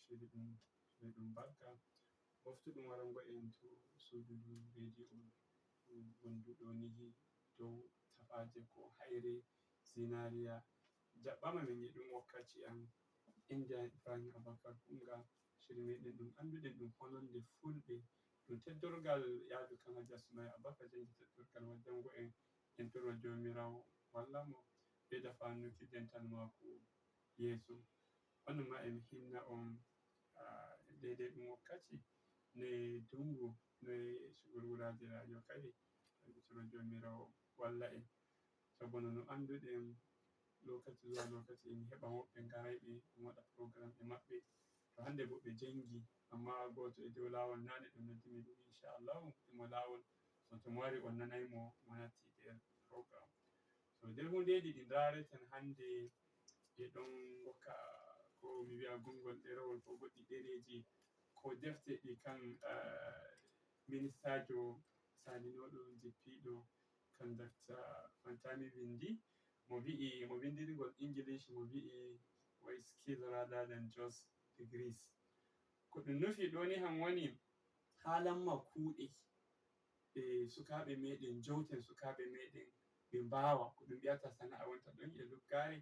shiri ɗum barka moftuɗum warango en to suudu radio wonduɗo ni dow tafaje ko hayre zinariya jaɓɓama min yiɗum wakkati an india ibrahim abakar kunga shiri meɗen ɗum anduɗen ɗum hononde fulɓe ɗum teddorgal yaadu kama jasmay abakar jangi teddorgal waddango en toro jomirawo walla mo ɓeyda fannuki dental mako yeeso onon ma en hinna on daidai ɗum wakkati ne dungu ne sugol wuraje radio kadi toro jomirawo walla en sabo no anduɗen lokaci zuwa lokaci en heɓa woɓɓe garayɓe ɗum waɗa programme e maɓɓe to hande bo ɓe jangi amma goto e dow lawol nane ɗum noddimi ɗum inchallahu emo lawol so to mo wari on nanay mo natti nder programme so nder hundeji ɗi dareten hande e ɗon hokka ko mi wiya gongol ɗerewol ko goɗɗi ɗereji ko defte ɗi kan ministajo salinoɗo jippiɗo kan Dr. Fantami Bindi mo windirigol English mo wi'i why skill rather than just degrees ko ɗum nufi ɗo ni han woni halanma kuuɗe e sukaɓe meɗen jowten sukaɓe meɗen ɓe mbawa ko ɗum mbiyata sana'a wonta ɗon e luggare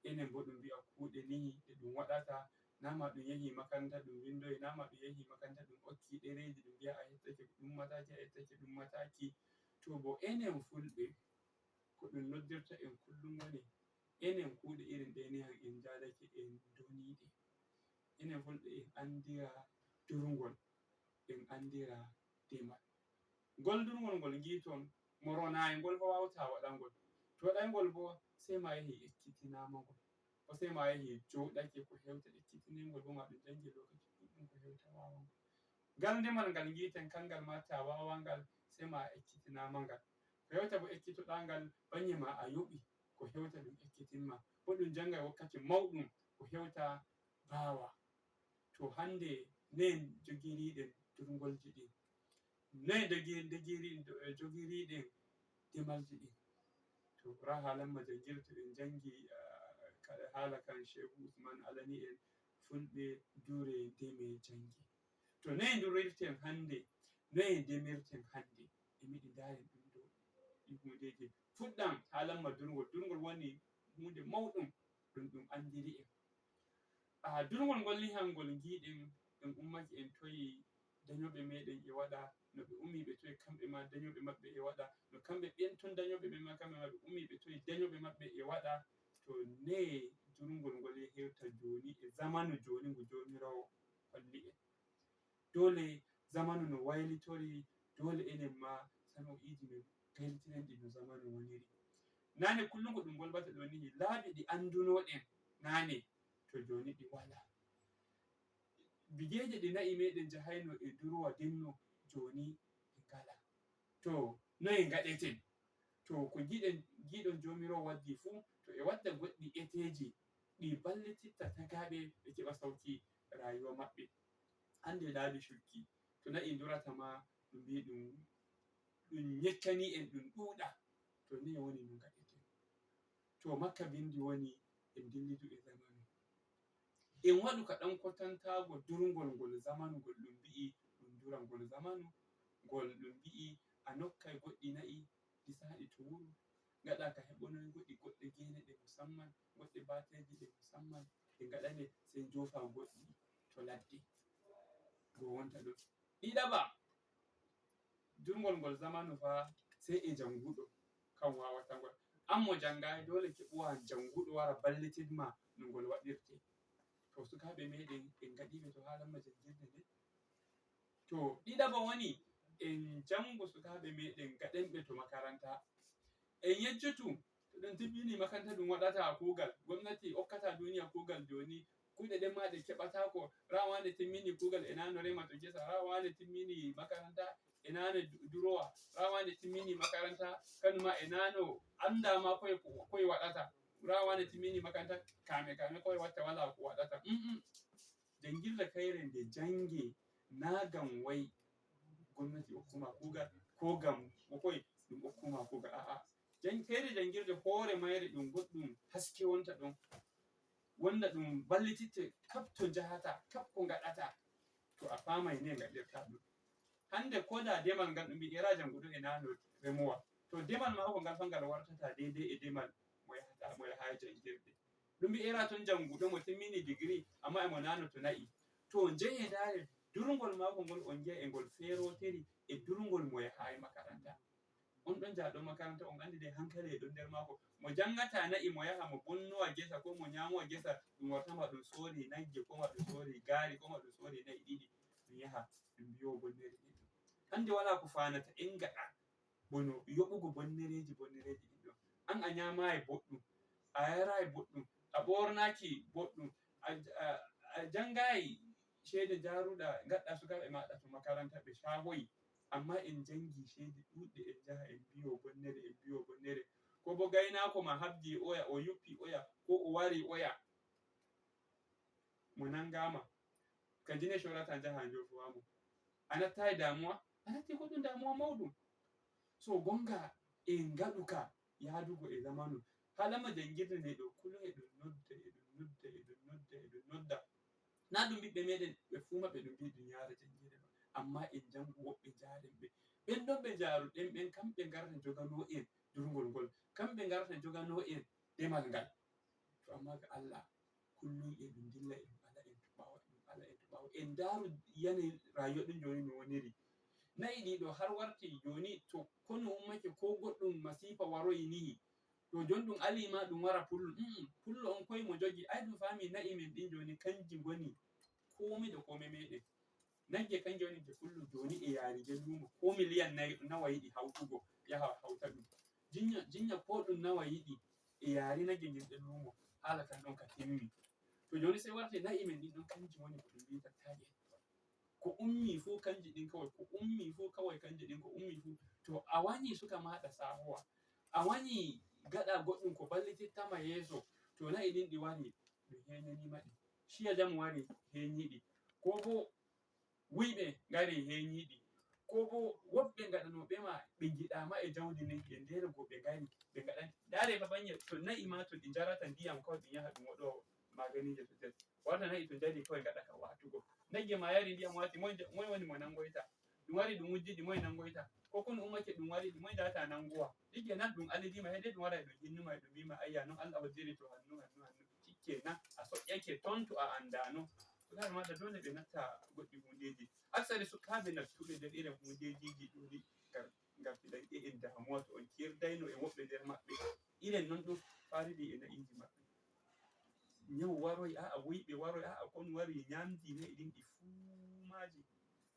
enen bo ɗum mbi'a kuuɗe ni ɗe ɗum waɗata nama ɗum yahi makaranta ɗum windoyi nama ɗum yahi makaranta ɗum okki ɗereji ɗum mbi'a a hettake ko ɗummataki a hettake ɗummataki to bo enen fulɓe ko ɗum noddirta en kullum woni enen kuuɗe irin ɗe ni han en jadake en doniɗe enen fulɓe en andira durngol en andira demal ngol durngol ngol giton mo ronayi ngol bo wawata waɗangol to waɗaygol bo sai ma yahi ekkitinama ngol ko sai ma yahi joɗake ko hewta ekkitinengol bo ma ɗum jangi lokaci ɗuɗɗum ko hewta wawangol ngal ndemal ngal giten kangal ma ta wawangal sai ma ekkitinama ngal ko hewta bo ekkitoɗa ngal banyema a yoɓi ko hewta ɗum ekkitinma bo ɗum jangay wakkati mawɗum ko hewta bawa to hande nden jogiriɗen durngolji ɗin noye jogiriɗen demalji ɗin to ra halanma jangirde ɗen jangi haala kan Shehu Usman Alani en fulɓe dure deme jangi to noye durirten hande noye demirten hande emiɗi daren ɗum ɗo ɗi hundeji fuɗɗam halanma durngol woni hunde mawɗum ɗum andiri en durngol ngol ni hangol giɗen en ummake en toyi dañoɓe meɗen e waɗa no ɓe ummi ɓe toyi kamɓe ma dañoɓe maɓɓe e waɗa no kamɓe ɓen ton dañoɓe ɓe ma kamɓe ma ɓe ummi ɓe toyi dañoɓe maɓɓe e waɗa to ne durngol ngol hewta joni e zamanu joni ngu jomirawo holli en dole zamanu no waylitori dole enen ma sano'iji men gaylitiren ɗi no zamanu woniri nane kullum ko ɗum bolbata ɗo ni laaɓi ɗi andunoɗen nane to joni ɗi wala bigeje ɗi na'i meɗen jahayno e durwa dinno joni ɗi ngala to noye gaɗeten to ko giɗon jomirawo waddi fu to e wadda goɗɗi eteji ɗi ballititta tagaɓe ɓe keɓa sauki rayuwa maɓɓe hande laabi shukki to na'i duratama ɗum mbi ɗum yeccani en ɗum ɗuuɗa to ni woni no gaɗeten to makka bindi woni en dillidu e zamanu en waɗu ka ɗan kotantago durngol ngol zamanu ngol ɗum mbi'i ɗum durangol zamanu ngol ɗum mbi'i a nokkay goɗɗi na'i ɗi saɗi to wuro gaɗa ka heɓonoy goɗɗe gene ɗe musamman goɗɗe bateji ɗe musamman ɗe gaɗane sai jofa goɗɗi to ladde go wonta ɗon ɗiɗaɓa durngol ngol zamanu fa sai e janguɗo kan wawata ngol an mo jangayi dole keɓowa janguɗo wara ballitinma no ngol waɗirte to sukaɓe meɗen en gaɗiɓe to halanma jangirde nden to ɗiɗaɓa woni en jango sukaɓe meɗen gaɗenɓe to makaranta en yejjutu to ɗum timmini makaranta ɗum waɗata kugal gomnati hokkata duniya kugal joni kuɗe ɗen ma ɗe keɓatako ra wane timmini kugal e nano rema to gesa ra wane timmini makaranta e nano durowa ra wane timmini makaranta kanuma e nano andama koye waɗata ra wane timmini makaranta kame koye watta wala ko waɗata jangirde kayre nde jange na gam wai gomnati hokkuma kugal ko gam koye ɗum hokkuma kugal kayre jangirde hoore mayre ɗum goɗɗum haske wonta ɗon wonda ɗum ballititte kap to jahata kap ko gaɗata to a famay ne gaɗirta ɗum. Hande ko da demal ngal ɗum mbi'ira janguɗo e nano remowa to demal mako ngal fa ngal wartata daidai e demal mo yaha jangirde. Ɗum mbi'ira ton janguɗo mo timmini degree amma emo nanoto na'i to jehe ndare durgol mako ngol on gi'a e ngol ferotiri e durgol mo yahayi makaranta. On ɗon jaɗo makaranta on andi de hankali e ɗon nder mako mo jangata na'i mo yaha mo bonnowa gesa ko mo nyamowa gesa ɗum wartama ɗum sori nagge ko ma ɗum sori gaari ko ma ɗum sori na'i ɗiɗi ɗum yaha ɗum biyo bonnere ɗin ɗon. Hande wala ko fanata en gaɗa bono yoɓugo bonnereji ɗin ɗon. An a nyamayi boɗɗum, a yarayi boɗɗum, a ɓornaki boɗɗum, a jangayi shede jaruɗa gaɗɗa sukaɓe maɗa to makaranta ɓe shahoyi amma en jangi shede ɗuɗɗe en jaha en biyo bonnere ko bo gaynako ma habdi oya o yuppi oya ko o wari oya mo nangama kadine shorata jaha njofowamo a nattayi damuwa a natti ko ɗum damuwa mauɗum. So gonga en gaɗuka yadugo e zamanu halama jangirde nde ɗo kullum e ɗum nodda na ɗum ɓiɓɓe meɗen ɓe fu maɓɓe ɗum mbi ɗum yara jangirde ba amma en jangu woɓɓe jaren ɓe ɓen ɗon ɓe jaruɗen ɓen kamɓe garta jogano en durgol ngol kamɓe garta jogano en demal ngal. To amma ga Allah kullum e ɗum dilla e ɗum ala en to ɓawo en daru yanayi rayuwa ɗum joni no woniri na'i ɗiɗo har warti joni to kono ummake ko goɗɗum masifa waroyi ni to joni ɗum alima ɗum wara pullo pullo on koye mo jogi ai ɗum fami na'i men ɗin joni kanji goni komi da komai meɗen. Nagge kanje woni je pullo joni e yarije lumo ko miliyan nawa yiɗi hautugo yaha hauta ɗum jinya ko ɗum nawa yiɗi e yari nagge ngel ɗen lumo hala kan ɗon ka timmi. To joni sai warti na'i men ɗin ɗon kanji woni ko ɗum wiyata target ko ummi fu kanji ɗin kawai ko ummi fu kawai kanji ɗin ko ummi fu to a wanyi suka maɗa sahowa a wanyi gaɗa goɗɗum ko ballitittama yeso to na'i ɗin ɗi wari ɗum heñanima ɗi shiya jamu wari heñiɗi ko bo wuyɓe ngari heñiɗi ko bo woɓɓe gaɗanoɓe ma ɓe giɗama e jawdi nden e nder go ɓe ngari ɓe gaɗani ndare babanye to na'i ma to ɗi jarata ndiyam kawai ɗum yaha ɗum waɗo maganije to nder warta na'i to jari kawai gaɗa ka watugo nagge ma yari ndiyam wati moye woni mo nangoyta ɗum wari ɗum wujjiɗi moye nangoyta ko kon ummake ɗum wari ɗi moye jahata nangowa shikenan ɗum alidima hedai ɗum warai ɗum hinnuma ɗum wima ayya non Allah hoddiri to hannu shikenan a soƴƴake ton to a andano sukaɓe maɗa dole ɓe natta goɗɗi hundeji aksari sukaɓe nattuɓe nder irin hundejiji ɗuɗi gartiɗan e en damuwa to on kirdayno e woɓɓe nder maɓɓe irin non ɗo faridi e na'iji maɓɓe nyawu waroyi wuyɓe waroyi kon wari nyamdi na'i ɗin ɗi fuu maji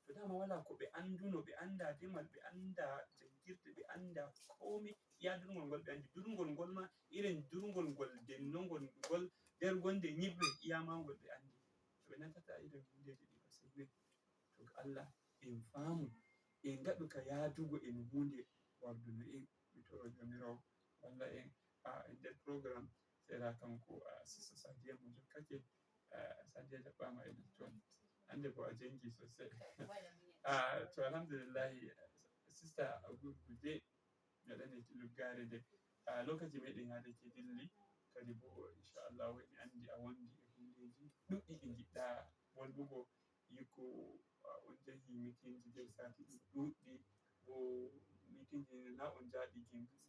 to dama wala ko ɓe anduno ɓe anda demal ɓe anda jangirde ɓe anda komai iya durgol ngol ɓe andi durgol ngol ma irin durgol ngol dennogol ngol nder gonde ñiɓre iya magol ɓe andi to ɓe nantata irin hundeji ɗi ba sai noi to ga Allah en famu en gaɗu ka yadugo en hunde warduno en mi toro jomirawo walla en nder programme sera kanko Sista Sadiya mo jokkake Sadiya jaɓɓama e ton hande bo a jangi sosai to alhamdulillahi Sista a gurguje mi waɗane luggare nde lokaci meɗen yadake dilli kadi bo inchallahu mi andi a wondi e hundeji ɗuɗɗi ɗi jiɗɗa wolwugo yikko on jahi mitinji nder sati ɗuɗɗi bo mitinji na on jaɗi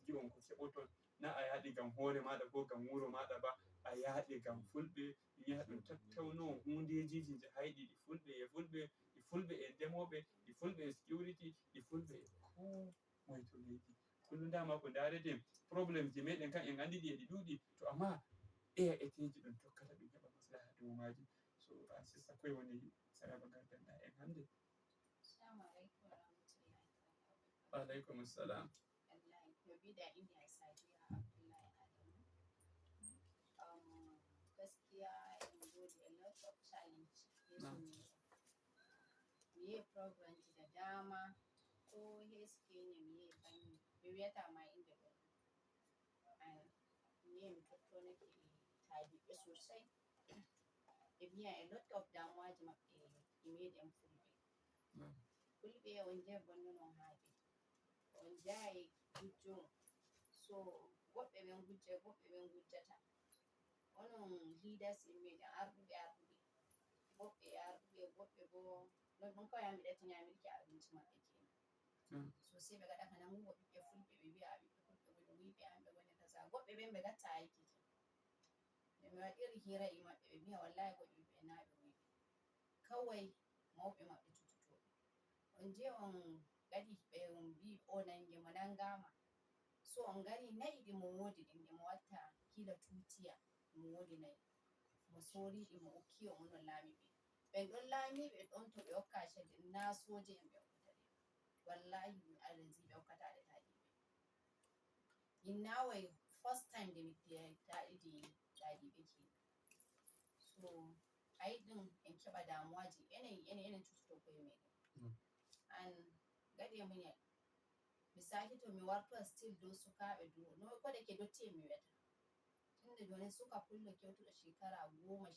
gi on ko keɓoton na a yaɗi ngam hoore maɗa ko ngam wuro maɗa ba a yaɗi ngam fulɓe ɗum yaha ɗum tattauno hundejiji jahayɗi ɗi fulɓe e ndemoɓe ɗi fulɓe e security ɗi fulɓe e ko moye to leydi kullum dama ko dareten probléme ji meɗen kan en andiɗi e ɗi ɗuɗi to amma eya eteji ɗum tokkata ɗum heɓa maslaha dow maji so Sista koye woni saraba gardanɗa en hande. Waalaikum salam. Gaskiya en gode a lot of challenge mi yi program ji da dama ko heske ne mi yi banni mi wiyata ma inda ɗo mi yi mi totto nake taadiɓe sosai ɓe mbiya a lot of damuwaji maɓɓe e meɗen fulɓe on jahi bonnonon haaɓe on jahay gujjo so woɓɓe ɓen gujjai woɓɓe ɓen gujjata onon leaders in meɗen arduɓe woɓɓe arduɓe woɓɓe bo non ɗum kawai an ɓe ɗetta nyamirki abinci maɓɓe kenan so sai ɓe gaɗa ka namugo ɓiɓɓe fulɓe ɓe wi'a ɓiɓɓe fulɓe woni wiɓe an ɓe woni kaza goɓɓe ɓen ɓe gatta aiki ke nde mi waɗiri hira e maɓɓe ɓe mbi'a wallahi goɗɗe ɓiɓɓe na ɓe wiɓe kawai mawɓe maɓɓe tututoɓe on je on gaɗi ɓe on mbi o nange mo nangama so on gari nayi ɗi mo wodi ɗin ɗe mo watta kila tutiya mo wodi nayi mo soriɗi mo okki o onon laamiɓe ɓen ɗon laamiɓe ɗon to ɓe hokka cede na soja en ɓe hokkata ɗe wallahi alazi ɓe hokkata ɗe taadiɓe yinnawai first time nde mi taɗiɗi taadiɓe kenan so ayi ɗin en keɓa damuwaji enen cututo koye meɗen an gaɗe munyal mi sake to mi warto still dow sukaɓe dow no kodake dotti en mi wiyata tunda joni suka pullo kewtuɗo shekara 16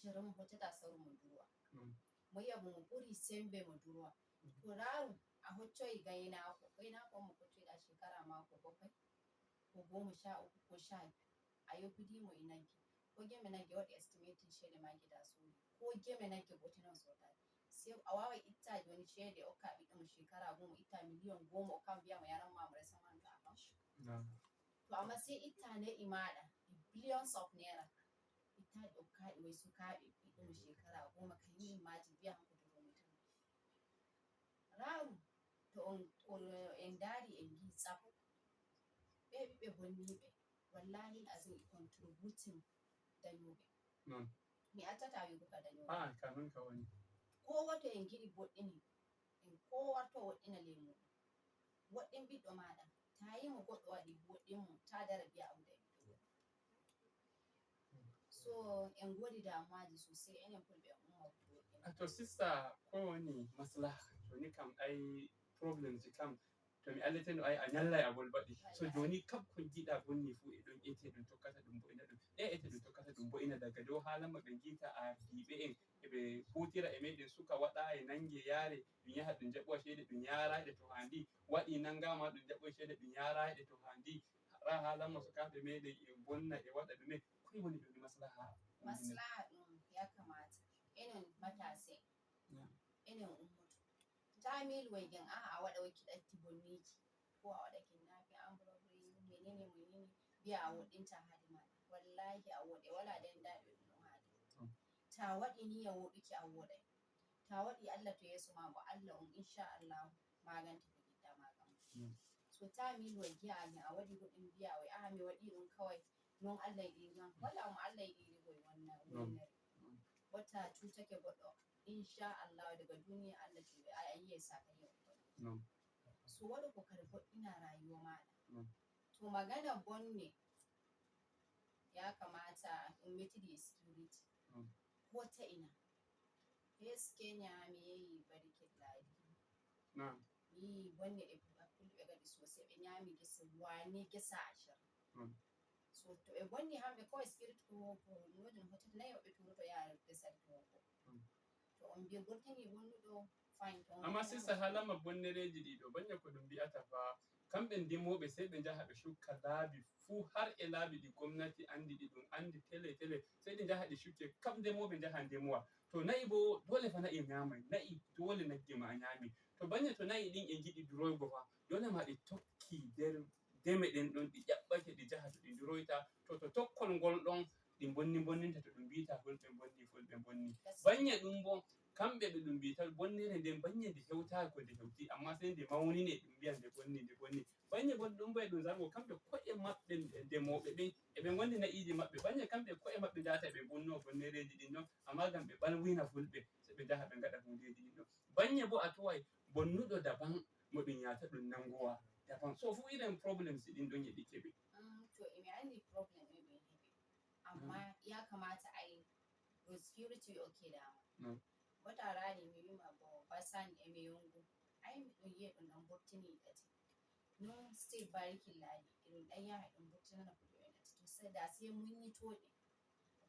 20 hoccata sauru mo durwa mo yi'a mo ɓuri sembe mo durwa to raru a hoccoyi gaynako on mo koccoyɗa shekara mako 7 ko 13 ko 12 a yobbidimo e nagge ko geme nagge waɗi estimating cede ma gida sori ko geme nagge gotinon sodata sai a wawai itta joni cede okka ɓiɗɗo mo shekara 10 itta million 10 okka mbiya mo yaranma mo resaman to akam to amma sai itta ne'i maɗa billions of naira ittaɗi okkaɗi wai sukaɓe ɓiɗɗo mo shekara 10 kayi imagine wiya hanko durumi tan raru to en dari en gi tsap ɓe ɓiɓɓe bonniɓe wallahi azim e contributing dañuɓe mi attata wigo ka dañuɓe kanun ka woni kowa to en giɗi boɗɗini en kowa to woɗɗina lemuɗum woɗɗin ɓiɗɗo maɗa ta yimo goɗɗo waɗi woɗɗinmo ta dara biya abu dai ɓiɗɗo so en godi damuwaji sosai enen fulɓe en umma woɗɗina to sista ko woni maslaha joni kam ai problem ji kam to mi alliteno ai a nyallai a bolbaɗi so joni kab ko jiɗa bonni fu e ɗon ete ɗum tokkata ɗum bo'ina ɗum ete ɗum tokkata ɗum bo'ina daga dow hala maɓe gita ardiɓe en eɓe hutira e meɗen suka waɗa e nange yare ɗum yaha ɗum jaɓɓowa cede ɗum yaraɗe to handi waɗi nangama ɗum jaɓɓoy cede ɗum yaraɗe to handi ra halanma sukaɓe meɗen e bonna e waɗa ɗume koye woni ɗum maslaha ɗum ya kamata enen matase enen ummoto ta milway gen a waɗa wai kiɗatti bonniki ko a waɗa kidnapping ambrobri menene biya a woɗɗinta haade maɗa wallahi a woɗe wala ɗen daɗi ɗum haade ta waɗi niya woɗuki a woɗai ta waɗi Allah to yeso ma bo Allah on inchallahu maganta ko giɗɗa magam so ta milway gi'a amin a waɗi goɗɗum biya wai mi waɗi ɗum kawai non Allah yiɗi ngam wala mo Allah yiɗi koye wonnere wata cutake goɗɗo inchallahu daga duniya Allah cuɓe a yiyai sakayya so waɗu ko kadi boɗɗina rayuwa maɗa to magana bonne ya kamata ɗum metidi e security ko ta ina hes Kenya mi yahi barikin ladi mi yi bonne ɗe fulɓe gaɗi sosai ɓe nyami gese wane gesa 20 so to ɓe bonni hamɓe kawai security ko nodin hotel nayi maɓɓe turoto yaha desal tuwoko to on mbi gortini bonnuɗo fine to amma sista halama bonnereji ɗiɗo banya ko ɗum mbi'ata fa kamɓe ndemoɓe sai ɓe jaha ɓe shukka laabi fuu har e laabi ɗi gomnati andi ɗi ɗum andi tele sai ɗi jaha ɗi shukke kam ndemoɓe jaha ndemowa to nayi bo dole fa nayi nyamai nayi dole nagge ma a nyami to banya to nayi ɗin e giɗi duroygo fa dole ma ɗi tokki nder deme ɗen ɗon ɗi ƴaɓɓake ɗi jaha to ɗi duroyta to tokkol ngol ɗon ɗi bonninta to ɗum mbita fulɓe bonni banya ɗum bo kamɓe ɓe ɗum mbita bonnere nden banye nde hewtaki ko nde hewti amma sai nde maunine ɗum mbiya nde bonni banye bon ɗum bo e ɗum zargo kamɓe ko'e maɓɓe ndemoɓe ɓen eɓe gondi na'iji maɓɓe banye kamɓe ko'e maɓɓe njata ɓe bonno bonnereji ɗin ɗon amma ngam ɓe ɓalwina fulɓe sai ɓe jaha ɓe ngaɗa hundeji ɗin ɗon banye bo a towai bonnuɗo daban mo ɗum yata ɗum nangowa daban so fu irin problems ɗin ɗon yeɗi keɓe to emi andi problem ɗin ɓe heɓe amma ya kamata ai ɗo security okay dama wata rani mi wima bo basani e meyongo ai ɗum yi'e ɗum ɗan burtini ɗati non still barikin ladi ɗum ɗan yaha ɗum burtinana fulɓe ɓe ɗati to sai mun yi toɗe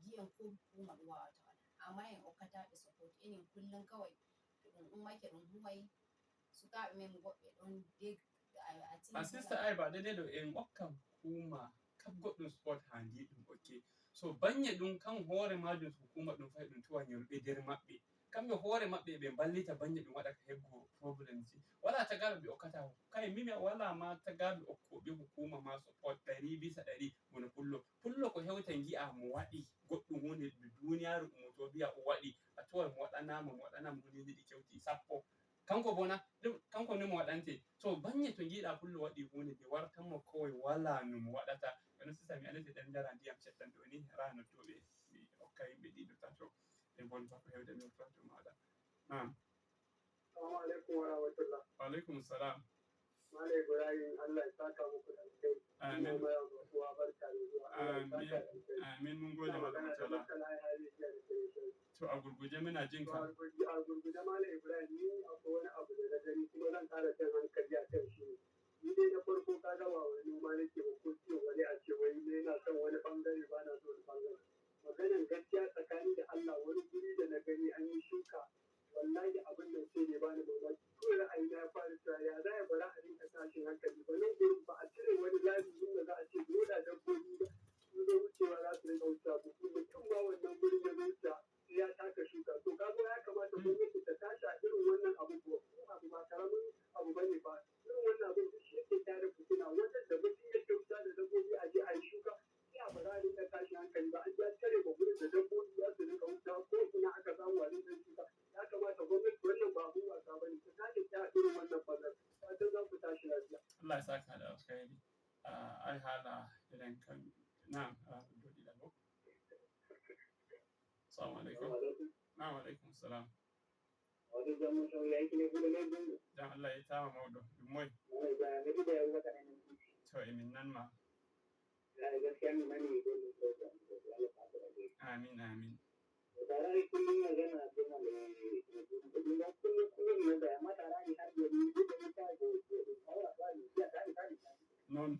gi'en ko hukuma ɗum wawata waɗa amma en hokkataɓe support enen kullum kawai to ɗum ummake ɗum huwai sukaɓe men goɓɓe ɗon a sista ai ba daidai ɗo en hokkan hukuma kab goɗɗum sport handi ɗum okke. So banye ɗum kan hoore majum hukuma ɗum fayi ɗum tuwa nyolɓe nder maɓɓe, kamɓe hoore maɓɓe ɓe mballita banye ɗum waɗa ka heɓgo probléme ji. Wala tagaɓe ɓe hokkata, kai mimi wala ma tagaɓe hokkoɓe hukuma ma support 100% bono pullo. Pullo ko hewta gi'a mo waɗi goɗɗum hunde duniyaru ummoto bi'a o waɗi, a tawai mo waɗanama hundeji ɗi kewti sappo. Kanko bo na kanko ni mo waɗante. So banye to giɗa pullo waɗi hunde nde wartanmo kawai wala no mo waɗata. Bano sisa mi andai ɗan njara ndiyam seɗɗan ɗo ni rano to mi hokka himɓe ɗiɗo tato ɓe volva ko hewde mi hokkata to maɗa. Na'am. Assalamu alaikum wa rahmatullah. Wa alaikum salam. Malam Ibrahim, Allah ya saka muku da alheri. Amin. Ina mai zuwa barka da zuwa. Allah ya saka da alheri. Amin mun gode Ina Malam magana da Murtala. Murtala ya hali jiya da kai shi. To a gurguje muna jin To ka. a gurguje Malam Ibrahim, ni akwai wani abu da na gani kuma zan ƙara jan hankali a kan shi. Ni dai na farko ka ga ba wani noma nake ba ko ciwo wani a ce wai ne na son wani bangare ba na son wani bangare. Maganan gaskiya tsakani da Allah wani guri da na gani an yi shuka wallahi abin nan sai ne bani mamaki. Kawai ra'ayina ya fara cewa ya za ya bara a rinka tashin hankali ba nan gurin ba a cire wani layi inda za a ce dole dabbobi ba sun zo wucewa za su rinka wucewa ko kuma mutum ma wannan gurin ya wuce sai ya taka shuka to kaga ya kamata gwamnati ta tashi a irin wannan abu ko abu ba karamin abu bane ba irin wannan abin duk shi yake tare fitina wajen da mutum yake wuta da dabbobi a je a yi shuka sai a bara a rinka tashin hankali ba an ja tare ma gurin da dabbobi za su rinka wucewa ko ina aka samu a rinka shuka ya kamata gwamnati wannan ba abun wasa bane ta tashi ta irin wannan bazar fatan za ku tashi lafiya. Allah ya saka da alkhairi. Ai hala idan kan na'am dodi da go. Assalamu alaikum. Na'am wa alaikum salam. Wani zaman sau ya yi ne kuma ne gungu. Dan Allah ya tama maudo. Dumoy. Wani ba ya gaji da ya wata ne. To emin nan ma. Ya gaskiya ni mani ne dole ko da Allah ta da ni. Amin amin. Da rai kullum magana da kuma da kullum ne da mata rai har da ni da ta go Allah ba ni ya ta ta. Non.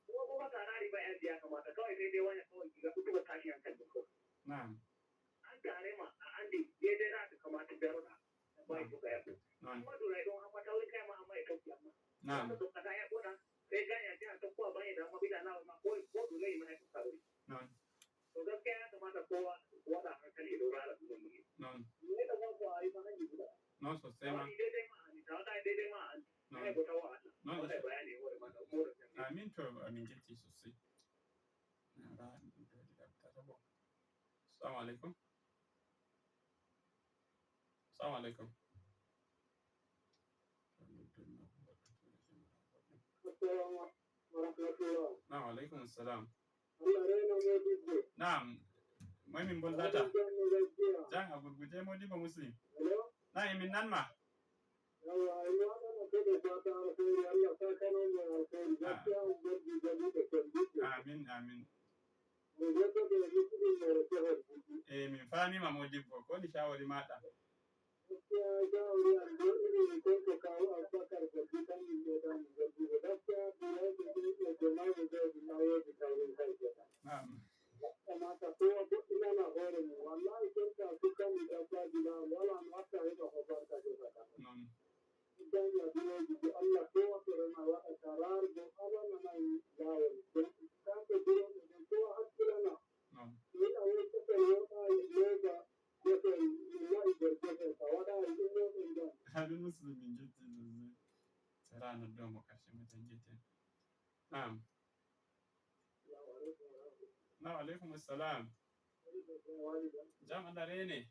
Kuma ta rai ba ya kamata kawai sai dai wani kawai ga kuka tashi hankali ko. Na'am. An tare ma an da daidai za ka kamata da rana ba ya ga ya. Na'am. Kuma dole don amma ta wuri kai ma amma ya kauce amma. Na'am. To kada ya koda sai ga ya ta kuwa bane da mabida na ma ko dole yi mai ka wuri. Non. To gaskiya ya kamata kowa wada hankali da rana da mu. Non. Ne da ku a yi ma nan guda. Non sosai ma. Daidai ma an ta da daidai ma an. Ne ko tawa Allah. Non. Wannan bayani wani ma da mu da. Amin to amin jetti sosai. Na ba ni dodi da ta tabo. Assalamu alaikum. Assalamu alaikum. Assalamu alaikum. Na'am alaikum assalam. Allah rena mu dubbe. Na'am. Mai min bollata. Jan a gurguje Modibo Muslim. Hello. Na emin nan ma. Yawa ina ana kada fata alheri Allah ta kana mu alheri gaskiya ubangi da mu da kan Amin amin. mu ga da mutum ne da ke Min fami ma Modibo ko ni shawari maɗa. gaskiya ga wuri an go irin ko ko kawo albakar da kan yin da mu ga gaskiya da ya da da mai da na yau da kawo kai da Na'am. kamata kowa duk ina na hore mu wallahi kun ka su kan da ta gida wala ma ta yi da hobar ka da ka Non. idan ya biyo ji Allah kowa ke rana wa a tarar da Allah na nan gawo don ka ta biyo da kowa hakira na Non. ni a wani ta yi wa ne da ko ta yi ya da ko ta wada yi ne da Halin musulmin jetti sosai. Sai ranar don mu kashe mutan jetti. Na'am. Na'am alaikum assalam. Jam dare ne.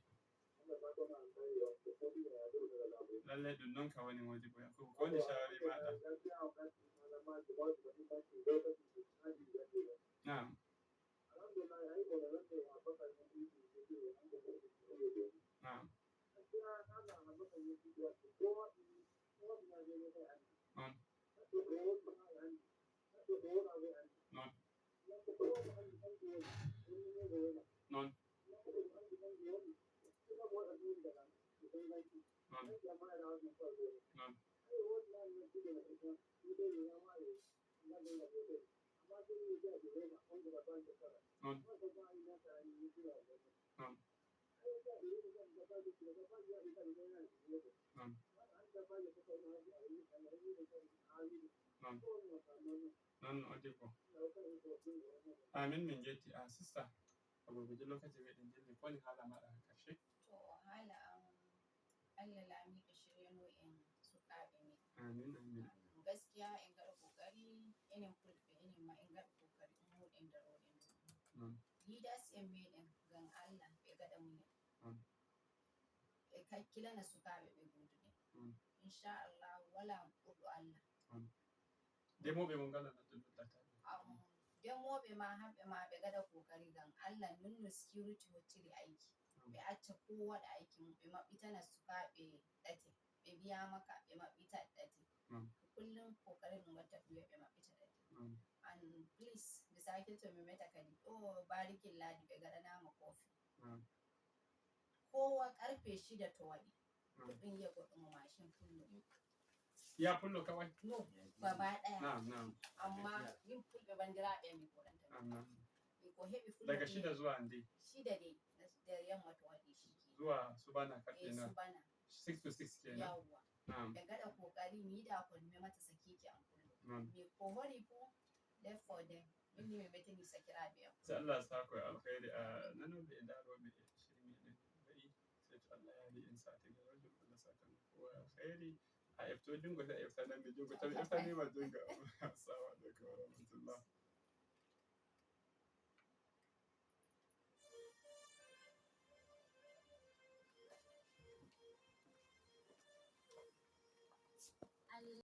Lallai ɗin non ka wani Modibo ya ko ni shawari maɗa. Na'am. Na'am. Non. Non. Non. Non. Non. Non. non odibo amin min jetti a sister a gurguje lokaci bai ɗin jirgi ko ni hala maɗa a ƙarshe to hala Allah lami da shiryano in sukaɓe min amin gaskiya in gaɗa kokari inin fulɓe inin ma in gaɗa kokari in muɗin da roɗin leaders en meɗen gan Allah ɓe gaɗa munen ɓe kakkilana sukaɓe ɓe goduɗen inchallah wala ɓurɗo Allah demoɓe mo ngala no ɗum demoɓe ma hamɓe ma ɓe gaɗa kokari gan Allah nonno security hocciri aiki ɓe acca ko waɗa aiki mum ɓe maɓɓitana sukaɓe ɗate ɓe biya maka ɓe maɓɓita ɗate kullum kokari ɗum watta ɗum ɓe maɓɓita ɗate and please mi sake to mi meta kadi ɗo barikin ladi ɓe gaɗanama kofi kowa karfe 6 to waɗi to ɗum yi'a goɗɗo mo mashin pullo ya pullo kawai no gaba ɗaya amma yin fulɓe bandiraɓe mi koɗanta mi ko heɓi fullo daga 6 zuwa nde 6 dai da yamma to waɗi shi zuwa subana karfe na subana 6 to 6 kenan yawwa ɓe gaɗa kokari mi yiɗa ko mi mata sakiki an pullo mi ko hori fu left for them minni mi metini sakiraɓe am sai Allah sa ko alkhairi a nanoɓe e daroɓe shirmi ɗen bai sai to Allah yaali en sati ga rajul Allah saka ko alkhairi a efto jungo da efta nan be jungo tan efta ni ma jungo assalamu alaikum wa rahmatullah